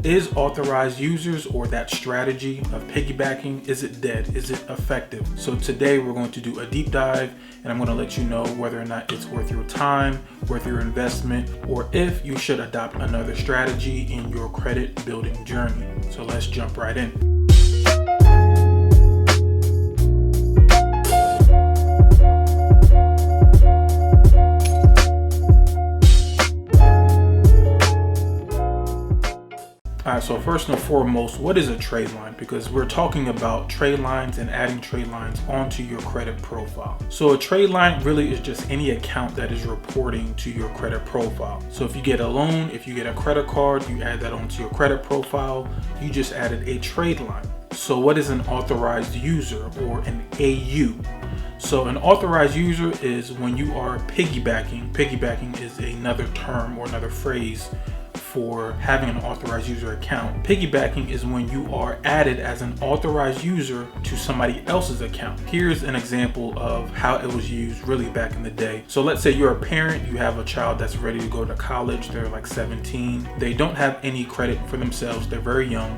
Is authorized users, or that strategy of piggybacking, is it dead? Is it effective? So today we're going to do a deep dive, and I'm going to let you know whether or not it's worth your time, worth your investment, or if you should adopt another strategy in your credit building journey. So let's jump right in. Alright, so first and foremost, what is a trade line? Because we're talking about trade lines and adding trade lines onto your credit profile. So a trade line really is just any account that is reporting to your credit profile. So if you get a loan, if you get a credit card, you add that onto your credit profile, you just added a trade line. So what is an authorized user, or an AU? So an authorized user is when you are piggybacking. Piggybacking is another term or another phrase for having an authorized user account. Piggybacking is when you are added as an authorized user to somebody else's account. Here's an example of how it was used really back in the day. So let's say you're a parent, you have a child that's ready to go to college, they're like 17, they don't have any credit for themselves, they're very young.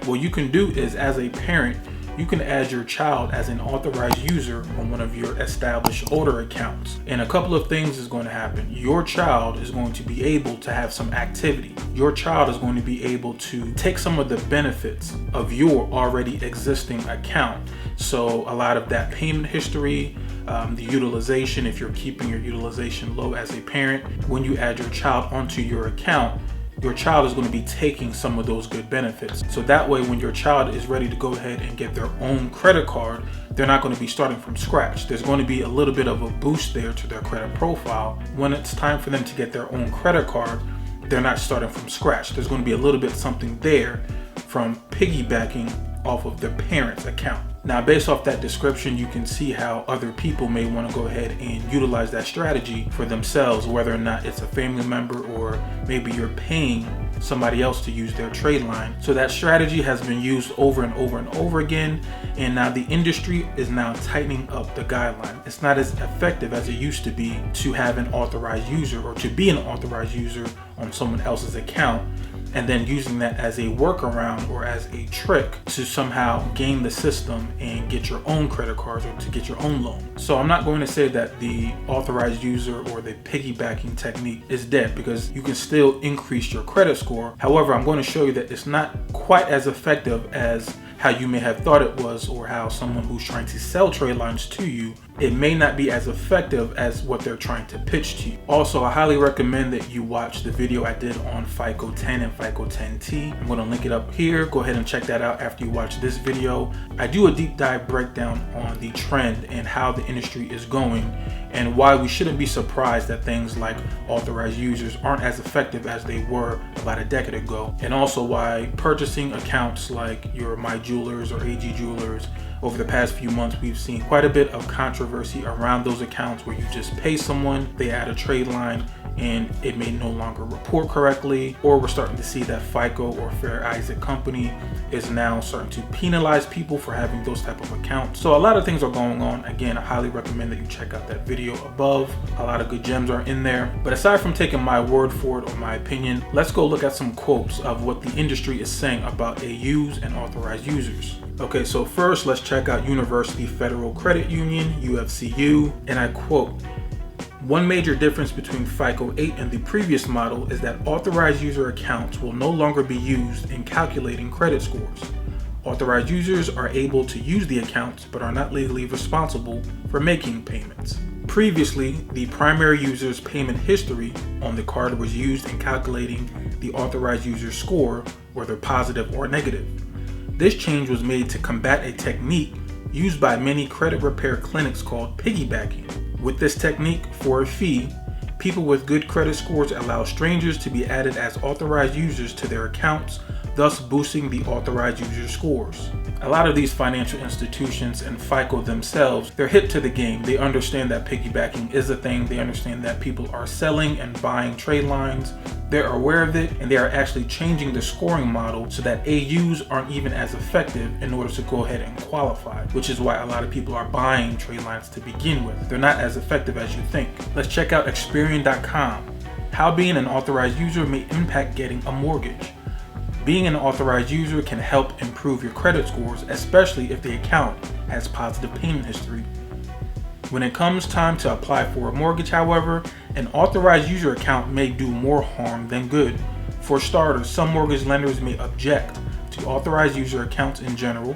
What you can do is, as a parent, you can add your child as an authorized user on one of your established older accounts. And a couple of things is going to happen. Your child is going to be able to have some activity. Your child is going to be able to take some of the benefits of your already existing account. So a lot of that payment history, the utilization, if you're keeping your utilization low as a parent, when you add your child onto your account, your child is going to be taking some of those good benefits. So that way, when your child is ready to go ahead and get their own credit card, they're not going to be starting from scratch. There's going to be a little bit of a boost there to their credit profile. When it's time for them to get their own credit card, they're not starting from scratch. There's going to be a little bit something there from piggybacking off of their parent's account. Now, based off that description, you can see how other people may want to go ahead and utilize that strategy for themselves, whether or not it's a family member or maybe you're paying somebody else to use their trade line. So that strategy has been used over and over and over again, and now the industry is now tightening up the guideline. It's not as effective as it used to be to have an authorized user, or to be an authorized user on someone else's account, and then using that as a workaround or as a trick to somehow game the system and get your own credit cards or to get your own loan. So I'm not going to say that the authorized user or the piggybacking technique is dead, because you can still increase your credit score. However, I'm going to show you that it's not quite as effective as how you may have thought it was, or how someone who's trying to sell trade lines to you, it may not be as effective as what they're trying to pitch to you. Also, I highly recommend that you watch the video I did on FICO 10 and FICO 10T. I'm going to link it up here. Go ahead and check that out after you watch this video. I do a deep dive breakdown on the trend and how the industry is going, and why we shouldn't be surprised that things like authorized users aren't as effective as they were about a decade ago, and also why purchasing accounts like your My Jewelers or AG Jewelers, over the past few months, we've seen quite a bit of controversy around those accounts where you just pay someone, they add a trade line, and it may no longer report correctly. Or we're starting to see that FICO or Fair Isaac Company is now starting to penalize people for having those type of accounts. So a lot of things are going on. Again, I highly recommend that you check out that video above. A lot of good gems are in there. But aside from taking my word for it or my opinion, let's go look at some quotes of what the industry is saying about AUs and authorized users. Okay, so first let's check out University Federal Credit Union, UFCU, and I quote, "One major difference between FICO 8 and the previous model is that authorized user accounts will no longer be used in calculating credit scores. Authorized users are able to use the accounts but are not legally responsible for making payments. Previously, the primary user's payment history on the card was used in calculating the authorized user's score, whether positive or negative. This change was made to combat a technique used by many credit repair clinics called piggybacking. With this technique, for a fee, people with good credit scores allow strangers to be added as authorized users to their accounts, thus boosting the authorized user scores." A lot of these financial institutions and FICO themselves, they're hip to the game. They understand that piggybacking is a thing. They understand that people are selling and buying trade lines. They're aware of it, and they are actually changing the scoring model so that AUs aren't even as effective in order to go ahead and qualify, which is why a lot of people are buying trade lines to begin with. They're not as effective as you think. Let's check out Experian.com. How being an authorized user may impact getting a mortgage. Being an authorized user can help improve your credit scores, especially if the account has positive payment history. When it comes time to apply for a mortgage, however, an authorized user account may do more harm than good. For starters, some mortgage lenders may object to authorized user accounts in general,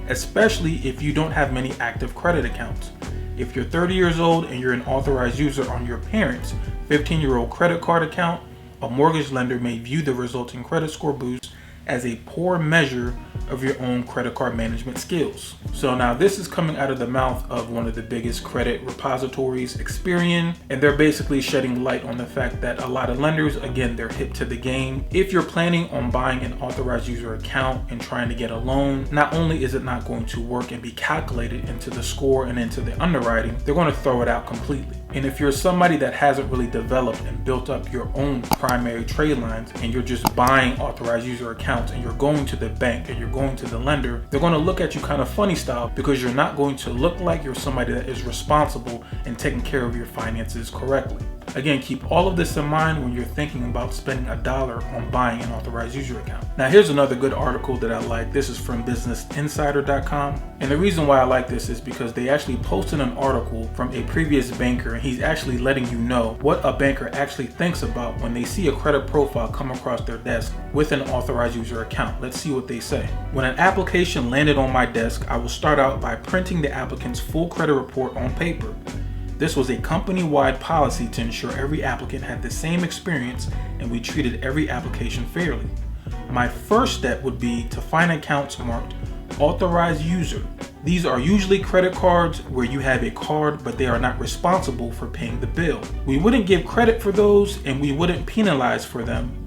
especially if you don't have many active credit accounts. If you're 30 years old and you're an authorized user on your parents' 15-year-old credit card account, a mortgage lender may view the resulting credit score boost as a poor measure of your own credit card management skills. So now this is coming out of the mouth of one of the biggest credit repositories, Experian, and they're basically shedding light on the fact that a lot of lenders, again, they're hip to the game. If you're planning on buying an authorized user account and trying to get a loan, not only is it not going to work and be calculated into the score and into the underwriting, they're going to throw it out completely. And if you're somebody that hasn't really developed and built up your own primary trade lines and you're just buying authorized user accounts and you're going to the bank and you're going to the lender, they're going to look at you kind of funny style because you're not going to look like you're somebody that is responsible and taking care of your finances correctly. Again, keep all of this in mind when you're thinking about spending $1 on buying an authorized user account. Now, here's another good article that I like. This is from businessinsider.com. And the reason why I like this is because they actually posted an article from a previous banker, and he's actually letting you know what a banker actually thinks about when they see a credit profile come across their desk with an authorized user account. Let's see what they say. When an application landed on my desk, I will start out by printing the applicant's full credit report on paper. This was a company-wide policy to ensure every applicant had the same experience and we treated every application fairly. My first step would be to find accounts marked authorized user. These are usually credit cards where you have a card but they are not responsible for paying the bill. We wouldn't give credit for those and we wouldn't penalize for them,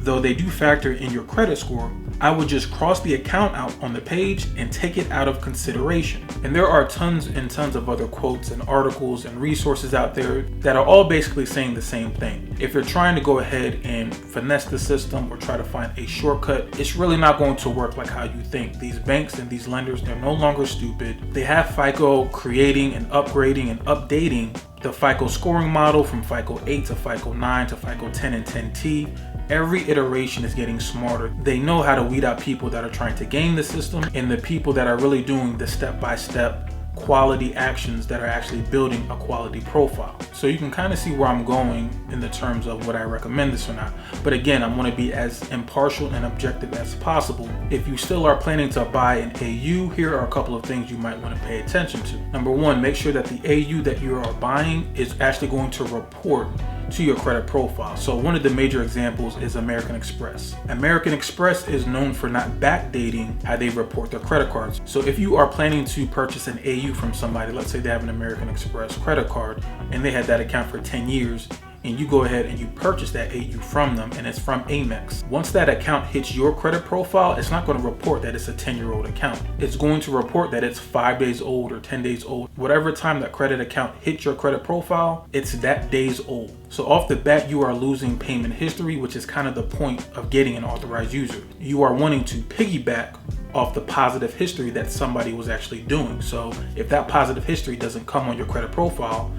though they do factor in your credit score. I would just cross the account out on the page and take it out of consideration. And there are tons and tons of other quotes and articles and resources out there that are all basically saying the same thing. If you're trying to go ahead and finesse the system or try to find a shortcut, it's really not going to work like how you think. These banks and these lenders, they're no longer stupid. They have FICO creating and upgrading and updating the FICO scoring model from FICO 8 to FICO 9 to FICO 10 and 10T. Every iteration is getting smarter. They know how to weed out people that are trying to game the system and the people that are really doing the step-by-step quality actions that are actually building a quality profile. So you can kind of see where I'm going in the terms of would I recommend this or not. But again, I'm going to be as impartial and objective as possible. If you still are planning to buy an AU, here are a couple of things you might want to pay attention to. Number one, make sure that the AU that you are buying is actually going to report to your credit profile. So one of the major examples is American Express. American Express is known for not backdating how they report their credit cards. So if you are planning to purchase an AU from somebody, let's say they have an American Express credit card and they had that account for 10 years, and you go ahead and you purchase that AU from them and it's from Amex. Once that account hits your credit profile, it's not going to report that it's a 10-year-old account. It's going to report that it's 5 days old or 10 days old. Whatever time that credit account hits your credit profile, it's that days old. So off the bat, you are losing payment history, which is kind of the point of getting an authorized user. You are wanting to piggyback off the positive history that somebody was actually doing. So if that positive history doesn't come on your credit profile,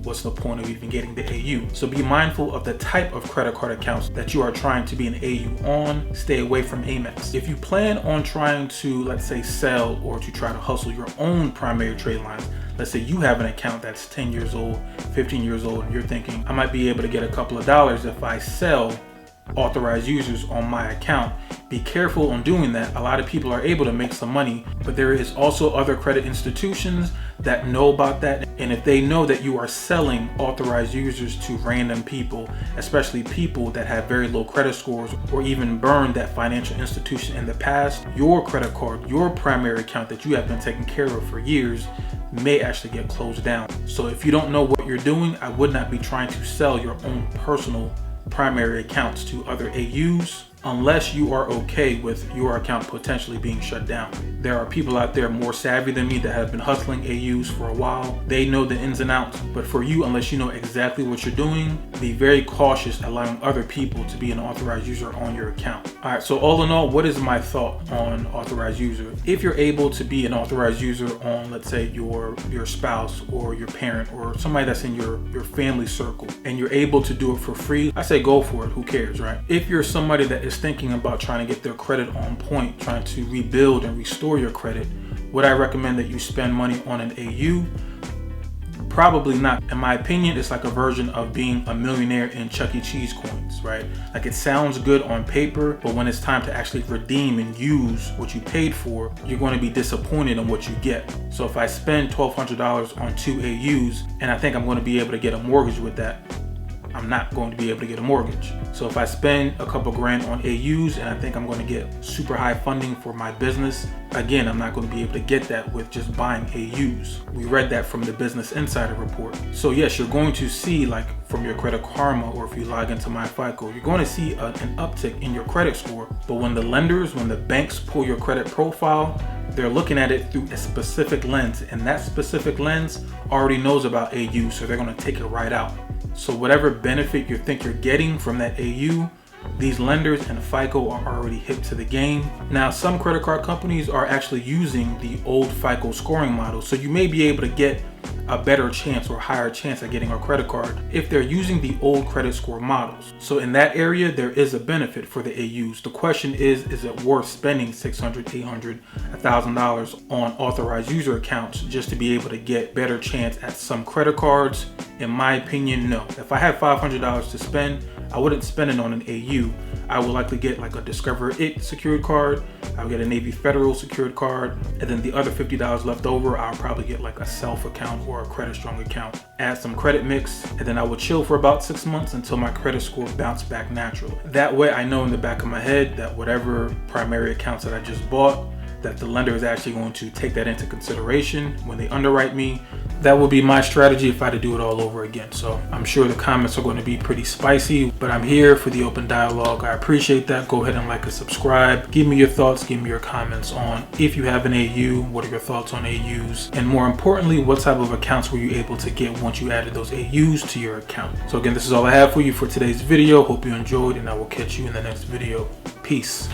what's the point of even getting the AU? So be mindful of the type of credit card accounts that you are trying to be an AU on. Stay away from Amex. If you plan on trying to, let's say, sell or to try to hustle your own primary trade lines, let's say you have an account that's 10 years old, 15 years old, and you're thinking, I might be able to get a couple of dollars if I sell authorized users on my account. Be careful on doing that. A lot of people are able to make some money, but there is also other credit institutions that know about that. And if they know that you are selling authorized users to random people, especially people that have very low credit scores or even burned that financial institution in the past, your credit card, your primary account that you have been taking care of for years may actually get closed down. So if you don't know what you're doing, I would not be trying to sell your own personal primary accounts to other AUs unless you are okay with your account potentially being shut down. There are people out there more savvy than me that have been hustling AUs for a while. They know the ins and outs, but for you, unless you know exactly what you're doing, be very cautious allowing other people to be an authorized user on your account. All right, so all in all, what is my thought on authorized user? If you're able to be an authorized user on, let's say, your spouse or your parent or somebody that's in your family circle, and you're able to do it for free, I say go for it. Who cares, right? If you're somebody that is thinking about trying to get their credit on point, trying to rebuild and restore your credit, would I recommend that you spend money on an AU? Probably not. In my opinion, it's like a version of being a millionaire in Chuck E. Cheese coins, right? Like, it sounds good on paper, but when it's time to actually redeem and use what you paid for, you're going to be disappointed in what you get. So if I spend $1,200 on 2 AUs and I think I'm going to be able to get a mortgage with that, I'm not going to be able to get a mortgage. So if I spend a couple grand on AUs and I think I'm going to get super high funding for my business, again, I'm not going to be able to get that with just buying AUs. We read that from the Business Insider report. So yes, you're going to see, like from your Credit Karma, or if you log into My FICO, you're going to see an uptick in your credit score. But when the banks pull your credit profile, they're looking at it through a specific lens, and that specific lens already knows about AU, so they're going to take it right out. So whatever benefit you think you're getting from that AU, these lenders and FICO are already hip to the game. Now, some credit card companies are actually using the old FICO scoring model, so you may be able to get a better chance or higher chance at getting a credit card if they're using the old credit score models. So in that area, there is a benefit for the AUs. The question is it worth spending $600, $800, $1,000 on authorized user accounts just to be able to get better chance at some credit cards? In my opinion, no. If I had $500 to spend, I wouldn't spend it on an AU. I would likely get like a Discover It secured card, I would get a Navy Federal secured card, and then the other $50 left over, I'll probably get like a Self account or a Credit Strong account. Add some credit mix, and then I would chill for about 6 months until my credit score bounced back naturally. That way I know in the back of my head that whatever primary accounts that I just bought, that the lender is actually going to take that into consideration when they underwrite me. That would be my strategy if I had to do it all over again. So I'm sure the comments are going to be pretty spicy, but I'm here for the open dialogue. I appreciate that. Go ahead and like and subscribe. Give me your thoughts, give me your comments on if you have an AU, what are your thoughts on AUs? And more importantly, what type of accounts were you able to get once you added those AUs to your account? So again, this is all I have for you for today's video. Hope you enjoyed, and I will catch you in the next video. Peace.